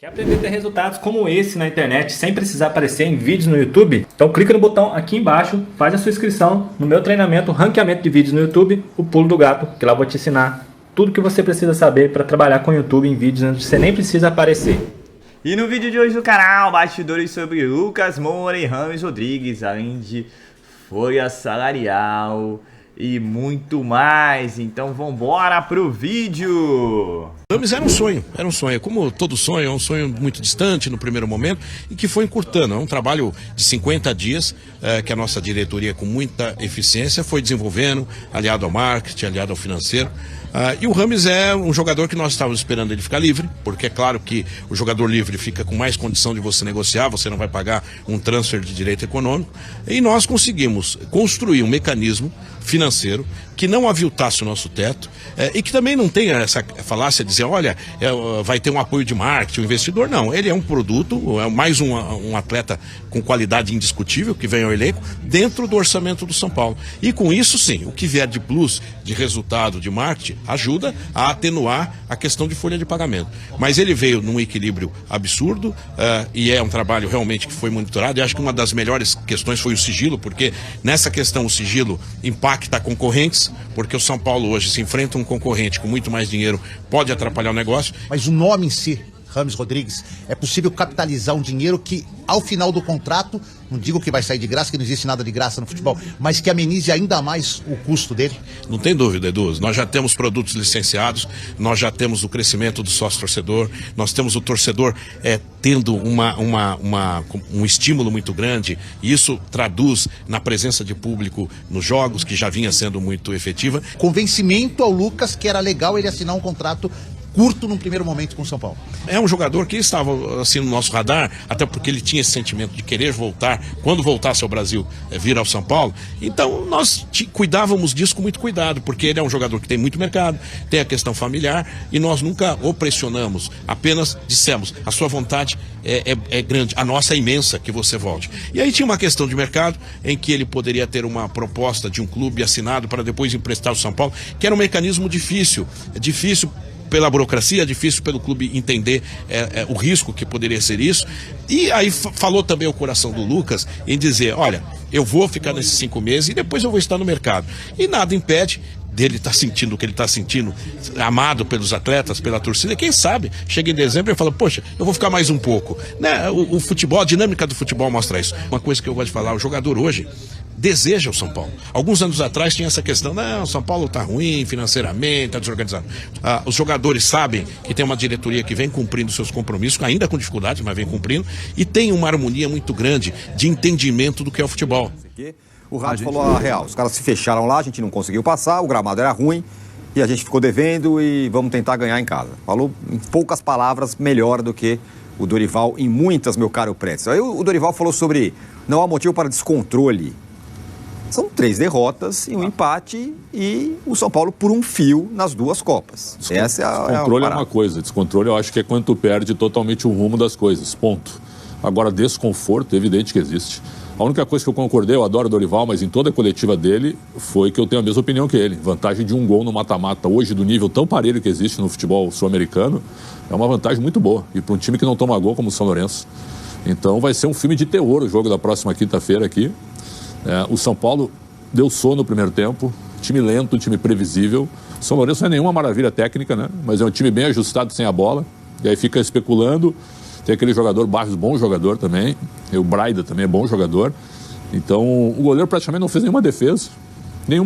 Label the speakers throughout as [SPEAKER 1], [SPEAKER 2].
[SPEAKER 1] Quer aprender a ter resultados como esse na internet sem precisar aparecer em vídeos no YouTube? Então clica no botão aqui embaixo, faz a sua inscrição no meu treinamento Ranqueamento de Vídeos no YouTube, o Pulo do Gato, que lá eu vou te ensinar tudo que você precisa saber para trabalhar com o YouTube em vídeos onde você nem precisa aparecer.
[SPEAKER 2] E no vídeo de hoje do canal, bastidores sobre Lucas Moura e Rames Rodrigues, além de folha salarial e muito mais. Então vambora pro vídeo!
[SPEAKER 3] Rames era um sonho, como todo sonho, é um sonho muito distante no primeiro momento e que foi encurtando. É um trabalho de 50 dias que a nossa diretoria, com muita eficiência, foi desenvolvendo, aliado ao marketing, aliado ao financeiro. E o Rames é um jogador que nós estávamos esperando ele ficar livre, porque é claro que o jogador livre fica com mais condição de você negociar, você não vai pagar um transfer de direito econômico, e nós conseguimos construir um mecanismo financeiro que não aviltasse o nosso teto e que também não tenha essa falácia de dizer, olha, vai ter um apoio de marketing, um investidor. Não, ele é um produto, é mais um atleta com qualidade indiscutível que vem ao elenco dentro do orçamento do São Paulo. E com isso, sim, o que vier de plus, de resultado, de marketing, ajuda a atenuar a questão de folha de pagamento. Mas ele veio num equilíbrio absurdo e é um trabalho realmente que foi monitorado. E acho que uma das melhores questões foi o sigilo, porque nessa questão o sigilo impacta concorrentes, porque o São Paulo hoje se enfrenta um concorrente com muito mais dinheiro, pode atrapalhar o negócio.
[SPEAKER 4] Mas o nome em si, Rames Rodrigues, é possível capitalizar um dinheiro que, ao final do contrato, não digo que vai sair de graça, que não existe nada de graça no futebol, mas que amenize ainda mais o custo dele?
[SPEAKER 3] Não tem dúvida, Edu. Nós já temos produtos licenciados, nós já temos o crescimento do sócio-torcedor, nós temos o torcedor tendo um estímulo muito grande, e isso traduz na presença de público nos jogos, que já vinha sendo muito efetiva.
[SPEAKER 4] Convencimento ao Lucas que era legal ele assinar um contrato curto num primeiro momento com o São Paulo.
[SPEAKER 3] É um jogador que estava assim no nosso radar, até porque ele tinha esse sentimento de querer voltar, quando voltasse ao Brasil, vir ao São Paulo. Então nós cuidávamos disso com muito cuidado, porque ele é um jogador que tem muito mercado, tem a questão familiar, e nós nunca o pressionamos, apenas dissemos, a sua vontade é grande, a nossa é imensa que você volte. E aí tinha uma questão de mercado, em que ele poderia ter uma proposta de um clube assinado para depois emprestar ao São Paulo, que era um mecanismo difícil pela burocracia, difícil pelo clube entender o risco que poderia ser isso. E aí falou também o coração do Lucas em dizer, olha, eu vou ficar nesses 5 meses e depois eu vou estar no mercado. E nada impede dele estar sentindo o que ele está sentindo, amado pelos atletas, pela torcida. Quem sabe, chega em dezembro e fala, poxa, eu vou ficar mais um pouco. Né? O futebol, a dinâmica do futebol mostra isso. Uma coisa que eu gosto de falar, o jogador hoje deseja o São Paulo. Alguns anos atrás tinha essa questão, não, São Paulo está ruim financeiramente, está desorganizado. Os jogadores sabem que tem uma diretoria que vem cumprindo seus compromissos, ainda com dificuldade, mas vem cumprindo, e tem uma harmonia muito grande de entendimento do que é o futebol.
[SPEAKER 5] O Rádio falou a real, os caras se fecharam lá, a gente não conseguiu passar, o gramado era ruim e a gente ficou devendo e vamos tentar ganhar em casa. Falou em poucas palavras melhor do que o Dorival em muitas, meu caro Pretzel. Aí o Dorival falou sobre não há motivo para descontrole. São 3 derrotas e um empate e o São Paulo por um fio nas 2 Copas. Essa é
[SPEAKER 6] descontrole é uma coisa, descontrole eu acho que é quando tu perde totalmente o rumo das coisas, ponto. Agora, desconforto, é evidente que existe. A única coisa que eu concordei, eu adoro o Dorival, mas em toda a coletiva dele, foi que eu tenho a mesma opinião que ele. Vantagem de um gol no mata-mata hoje, do nível tão parelho que existe no futebol sul-americano, é uma vantagem muito boa. E para um time que não toma gol como o São Lourenço. Então vai ser um filme de terror o jogo da próxima quinta-feira aqui. O São Paulo deu sono no primeiro tempo, time lento, time previsível. O São Lourenço não é nenhuma maravilha técnica, né? Mas é um time bem ajustado sem a bola. E aí fica especulando. Tem aquele jogador, Barros, bom jogador também. E o Braida também é bom jogador. Então o goleiro praticamente não fez nenhuma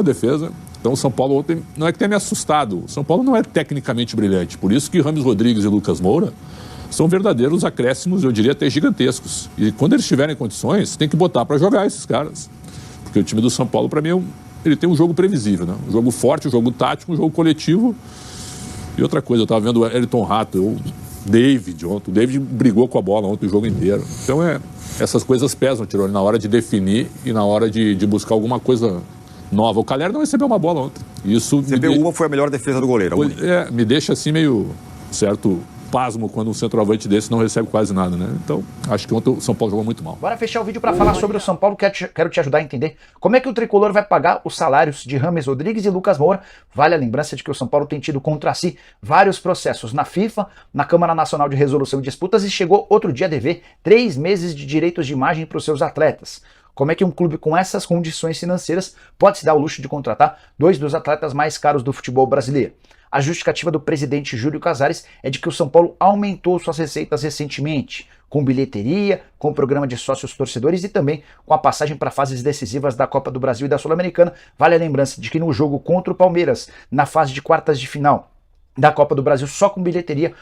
[SPEAKER 6] defesa. Então o São Paulo ontem não é que tenha me assustado. O São Paulo não é tecnicamente brilhante. Por isso que Rames Rodrigues e Lucas Moura são verdadeiros acréscimos, eu diria até gigantescos. E quando eles tiverem condições, tem que botar para jogar esses caras. Porque o time do São Paulo, para mim, ele tem um jogo previsível, né? Um jogo forte, um jogo tático, um jogo coletivo. E outra coisa, eu estava vendo o Elton Rato, o David ontem. O David brigou com a bola ontem o jogo inteiro. Então, essas coisas pesam, Tironi, na hora de definir e na hora de buscar alguma coisa nova. O Calher não recebeu uma bola ontem. Isso
[SPEAKER 5] recebeu uma, foi a melhor defesa do goleiro.
[SPEAKER 6] Me deixa assim meio certo pasmo quando um centroavante desse não recebe quase nada, né? Então, acho que ontem o São Paulo jogou muito mal.
[SPEAKER 7] Bora fechar o vídeo para falar sobre o São Paulo, quero te ajudar a entender como é que o Tricolor vai pagar os salários de James Rodrigues e Lucas Moura. Vale a lembrança de que o São Paulo tem tido contra si vários processos na FIFA, na Câmara Nacional de Resolução de Disputas, e chegou outro dia a dever 3 meses de direitos de imagem para os seus atletas. Como é que um clube com essas condições financeiras pode se dar o luxo de contratar 2 dos atletas mais caros do futebol brasileiro? A justificativa do presidente Júlio Casares é de que o São Paulo aumentou suas receitas recentemente, com bilheteria, com o programa de sócios torcedores e também com a passagem para fases decisivas da Copa do Brasil e da Sul-Americana. Vale a lembrança de que no jogo contra o Palmeiras, na fase de quartas de final da Copa do Brasil, só com bilheteria,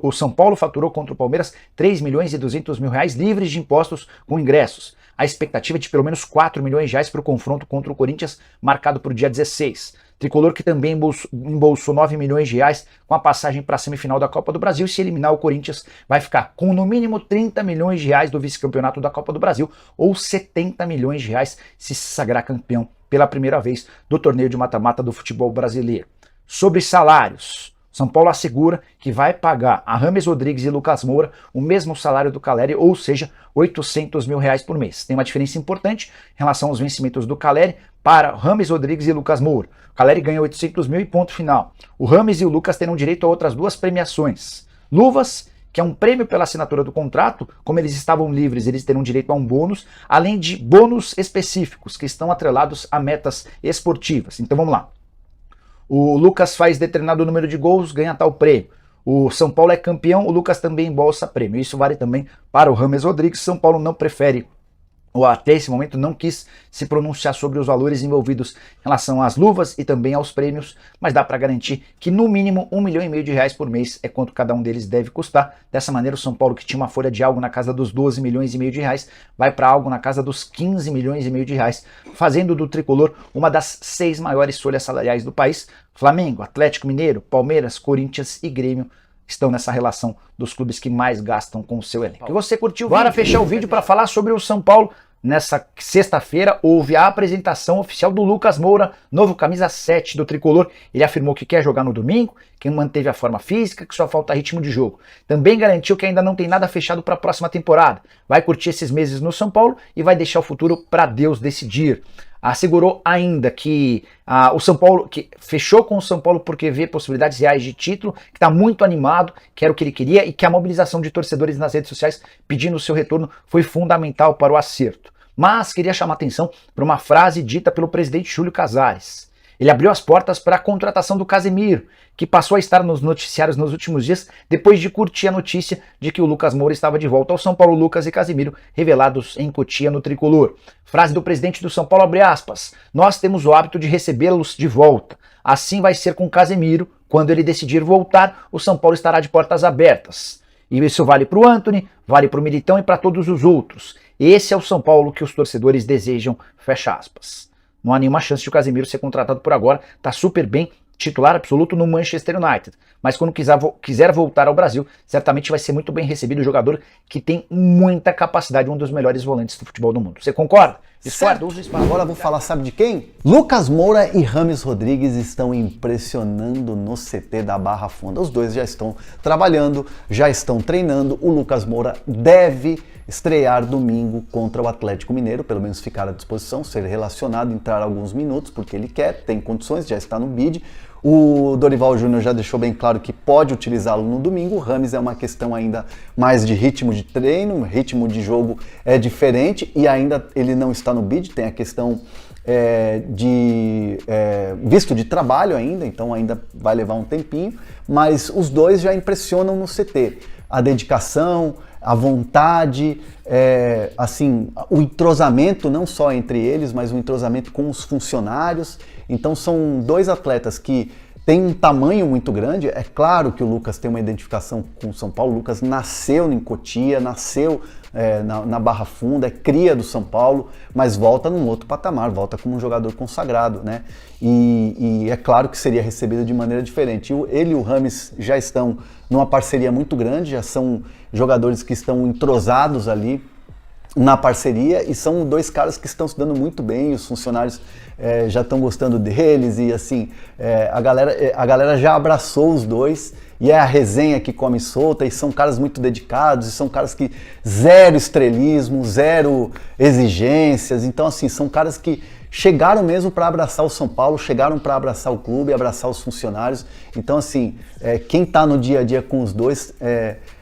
[SPEAKER 7] o São Paulo faturou contra o Palmeiras 3 milhões e 200 mil reais livres de impostos com ingressos. A expectativa é de pelo menos 4 milhões de reais para o confronto contra o Corinthians, marcado para o dia 16. Tricolor que também embolsou 9 milhões de reais com a passagem para a semifinal da Copa do Brasil. E se eliminar o Corinthians, vai ficar com no mínimo 30 milhões de reais do vice-campeonato da Copa do Brasil, ou 70 milhões de reais se sagrar campeão pela primeira vez do torneio de mata-mata do futebol brasileiro. Sobre salários, São Paulo assegura que vai pagar a James Rodrigues e Lucas Moura o mesmo salário do Caleri, ou seja, 800 mil reais por mês. Tem uma diferença importante em relação aos vencimentos do Caleri para James Rodrigues e Lucas Moura. O Caleri ganha 800 mil e ponto final. O James e o Lucas terão direito a outras 2 premiações. Luvas, que é um prêmio pela assinatura do contrato. Como eles estavam livres, eles terão direito a um bônus, além de bônus específicos que estão atrelados a metas esportivas. Então vamos lá. O Lucas faz determinado número de gols, ganha tal prêmio. O São Paulo é campeão, o Lucas também embolsa prêmio. Isso vale também para o James Rodrigues. São Paulo não prefere, ou até esse momento não quis se pronunciar sobre os valores envolvidos em relação às luvas e também aos prêmios, mas dá para garantir que no mínimo 1,5 milhão de reais por mês é quanto cada um deles deve custar. Dessa maneira, o São Paulo, que tinha uma folha de algo na casa dos 12 milhões e meio de reais, vai para algo na casa dos 15 milhões e meio de reais, fazendo do Tricolor uma das 6 maiores folhas salariais do país. Flamengo, Atlético Mineiro, Palmeiras, Corinthians e Grêmio estão nessa relação dos clubes que mais gastam com o seu elenco. E você curtiu o vídeo? Bora fechar o vídeo para falar sobre o São Paulo. Nessa sexta-feira houve a apresentação oficial do Lucas Moura, novo camisa 7 do Tricolor. Ele afirmou que quer jogar no domingo, que manteve a forma física, que só falta ritmo de jogo. Também garantiu que ainda não tem nada fechado para a próxima temporada. Vai curtir esses meses no São Paulo e vai deixar o futuro para Deus decidir. Assegurou ainda que o São Paulo, que fechou com o São Paulo porque vê possibilidades reais de título, que está muito animado, que era o que ele queria, e que a mobilização de torcedores nas redes sociais pedindo o seu retorno foi fundamental para o acerto. Mas queria chamar atenção para uma frase dita pelo presidente Júlio Casares. Ele abriu as portas para a contratação do Casemiro, que passou a estar nos noticiários nos últimos dias, depois de curtir a notícia de que o Lucas Moura estava de volta ao São Paulo. Lucas e Casemiro revelados em Cotia no Tricolor. Frase do presidente do São Paulo, abre aspas: "Nós temos o hábito de recebê-los de volta. Assim vai ser com Casemiro. Quando ele decidir voltar, o São Paulo estará de portas abertas." E isso vale para o Antony, vale para o Militão e para todos os outros. Esse é o São Paulo que os torcedores desejam, fecha aspas. Não há nenhuma chance de o Casemiro ser contratado por agora, tá super bem, titular absoluto no Manchester United. Mas quando quiser voltar ao Brasil, certamente vai ser muito bem recebido, o jogador que tem muita capacidade, um dos melhores volantes do futebol do mundo. Você concorda? Discorda?
[SPEAKER 8] Agora eu vou falar, sabe de quem? Lucas Moura e James Rodrigues estão impressionando no CT da Barra Funda. Os dois já estão trabalhando, já estão treinando. O Lucas Moura deve estrear domingo contra o Atlético Mineiro, pelo menos ficar à disposição, ser relacionado, entrar alguns minutos, porque ele quer, tem condições, já está no bid. O Dorival Júnior já deixou bem claro que pode utilizá-lo no domingo. O James é uma questão ainda mais de ritmo de treino, ritmo de jogo é diferente e ainda ele não está no bid, tem a questão de visto de trabalho ainda, então ainda vai levar um tempinho, mas os dois já impressionam no CT. A dedicação, a vontade, assim, o entrosamento não só entre eles, mas o entrosamento com os funcionários. Então são dois atletas que têm um tamanho muito grande. É claro que o Lucas tem uma identificação com o São Paulo. O Lucas nasceu em Cotia, nasceu na Barra Funda, é cria do São Paulo, mas volta num outro patamar, volta como um jogador consagrado, né? E é claro que seria recebido de maneira diferente. Ele e o James já estão numa parceria muito grande, já são jogadores que estão entrosados ali na parceria, e são dois caras que estão se dando muito bem, os funcionários já estão gostando deles, e assim, a galera já abraçou os dois, e é a resenha que come solta, e são caras muito dedicados, e são caras que zero estrelismo, zero exigências, então assim, são caras que chegaram mesmo para abraçar o São Paulo, chegaram para abraçar o clube, abraçar os funcionários, então assim, quem está no dia a dia com os dois,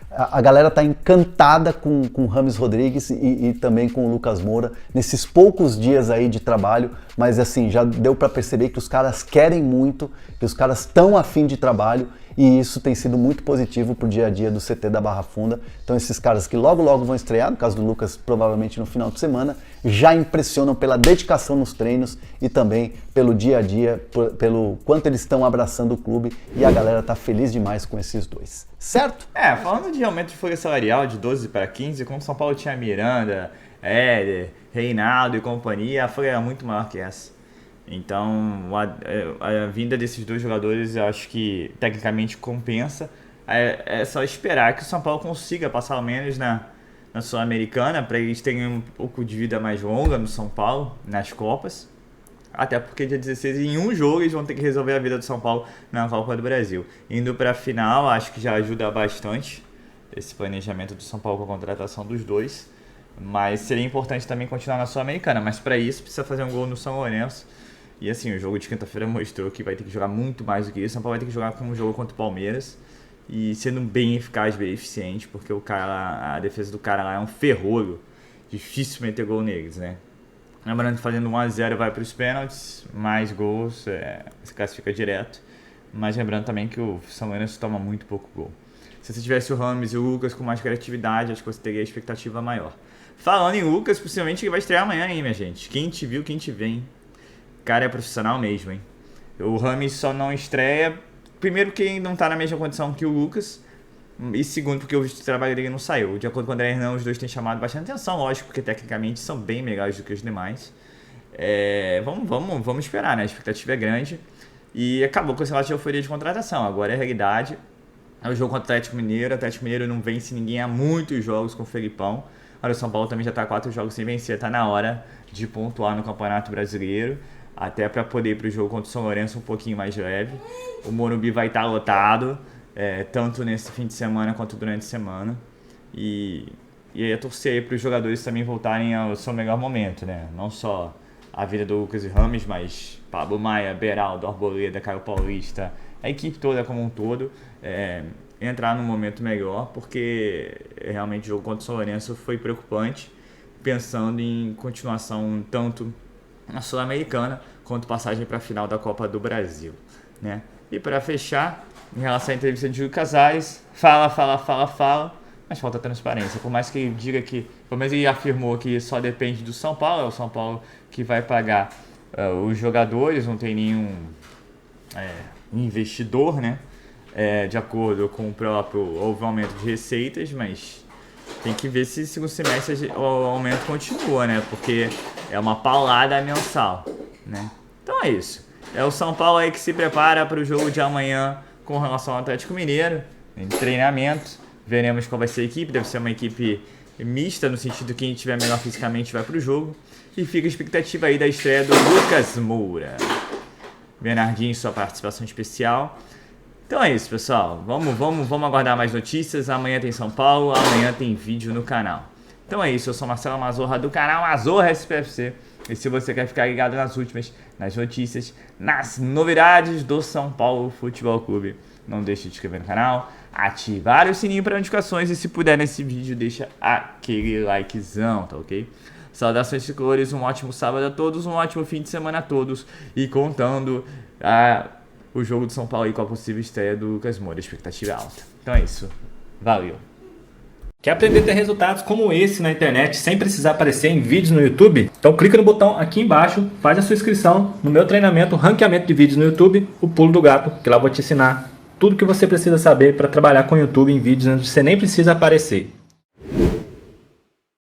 [SPEAKER 8] a galera está encantada com o Rames Rodrigues e também com o Lucas Moura nesses poucos dias aí de trabalho, mas assim, já deu para perceber que os caras querem muito, que os caras estão afim de trabalho, e isso tem sido muito positivo pro dia a dia do CT da Barra Funda. Então esses caras que logo vão estrear, no caso do Lucas provavelmente no final de semana, já impressionam pela dedicação nos treinos e também pelo dia a dia, pelo quanto eles estão abraçando o clube, e a galera tá feliz demais com esses dois, certo?
[SPEAKER 2] Falando de aumento de folha salarial de 12 para 15, como São Paulo tinha Miranda, Éder, Reinaldo e companhia, a folha era muito maior que essa. Então, a vinda desses dois jogadores eu acho que tecnicamente compensa. É só esperar que o São Paulo consiga passar ao menos na Sul-Americana, para eles terem um pouco de vida mais longa no São Paulo, nas Copas. Até porque dia 16, em um jogo, eles vão ter que resolver a vida do São Paulo na Copa do Brasil. Indo para a final, acho que já ajuda bastante esse planejamento do São Paulo com a contratação dos dois. Mas seria importante também continuar na Sul-Americana. Mas para isso, precisa fazer um gol no São Lourenço. E assim, o jogo de quinta-feira mostrou que vai ter que jogar muito mais do que isso. São Paulo vai ter que jogar como um jogo contra o Palmeiras. E sendo bem eficaz, bem eficiente, porque a defesa do cara lá é um ferrolho. Difícil meter gol neles, né? Lembrando que fazendo 1-0 vai para os pênaltis, mais gols, se classifica direto. Mas lembrando também que o São Lourenço toma muito pouco gol. Se você tivesse o Rames e o Lucas com mais criatividade, acho que você teria a expectativa maior. Falando em Lucas, possivelmente ele vai estrear amanhã, hein, minha gente? Quem te viu, quem te vê, hein? O cara é profissional mesmo, hein? O Rames só não estreia, primeiro porque ele não tá na mesma condição que o Lucas, e segundo porque o trabalho dele não saiu. De acordo com o André Hernan, os dois têm chamado bastante atenção, lógico, porque tecnicamente são bem melhores do que os demais. Vamos esperar, né? A expectativa é grande. E acabou com esse relato de euforia de contratação. Agora é a realidade. É o jogo contra o Atlético Mineiro. O Atlético Mineiro não vence ninguém há muitos jogos com o Felipão. Olha, o São Paulo também já tá 4 jogos sem vencer. Tá na hora de pontuar no Campeonato Brasileiro. Até para poder ir para o jogo contra o São Lourenço um pouquinho mais leve. O Morumbi vai estar lotado, tanto nesse fim de semana quanto durante a semana. E aí é torcer para os jogadores também voltarem ao seu melhor momento, né? Não só a vida do Lucas e Rames, mas Pablo Maia, Beraldo, Arboleda, Caio Paulista, a equipe toda como um todo, entrar num momento melhor, porque realmente o jogo contra o São Lourenço foi preocupante, pensando em continuação tanto na Sul-Americana quanto passagem para a final da Copa do Brasil, né? E para fechar, em relação à entrevista de Júlio Casares, fala, mas falta transparência. Por mais que ele diga que, pelo menos ele afirmou que só depende do São Paulo, é o São Paulo que vai pagar os jogadores, não tem nenhum investidor, né? De acordo com o próprio, houve um aumento de receitas, mas tem que ver se segundo semestre o aumento continua, né? Porque é uma paulada mensal, né? Então é isso. É o São Paulo aí que se prepara para o jogo de amanhã com relação ao Atlético Mineiro, em treinamento. Veremos qual vai ser a equipe. Deve ser uma equipe mista, no sentido que quem estiver melhor fisicamente vai para o jogo. E fica a expectativa aí da estreia do Lucas Moura. Bernardinho, sua participação especial. Então é isso, pessoal. Vamos aguardar mais notícias. Amanhã tem São Paulo, amanhã tem vídeo no canal. Então é isso, eu sou Marcelo Mazorra do canal Mazorra SPFC. E se você quer ficar ligado nas últimas, nas notícias, nas novidades do São Paulo Futebol Clube, não deixe de se inscrever no canal, ativar o sininho para notificações e se puder nesse vídeo deixa aquele likezão, tá ok? Saudações tricolores, um ótimo sábado a todos, um ótimo fim de semana a todos e contando o jogo do São Paulo aí com a possível estreia do Lucas Moura, a expectativa é alta. Então é isso, valeu!
[SPEAKER 1] Quer aprender a ter resultados como esse na internet sem precisar aparecer em vídeos no YouTube? Então clica no botão aqui embaixo, faz a sua inscrição no meu treinamento Ranqueamento de Vídeos no YouTube, o Pulo do Gato, que lá eu vou te ensinar tudo que você precisa saber para trabalhar com o YouTube em vídeos onde você nem precisa aparecer.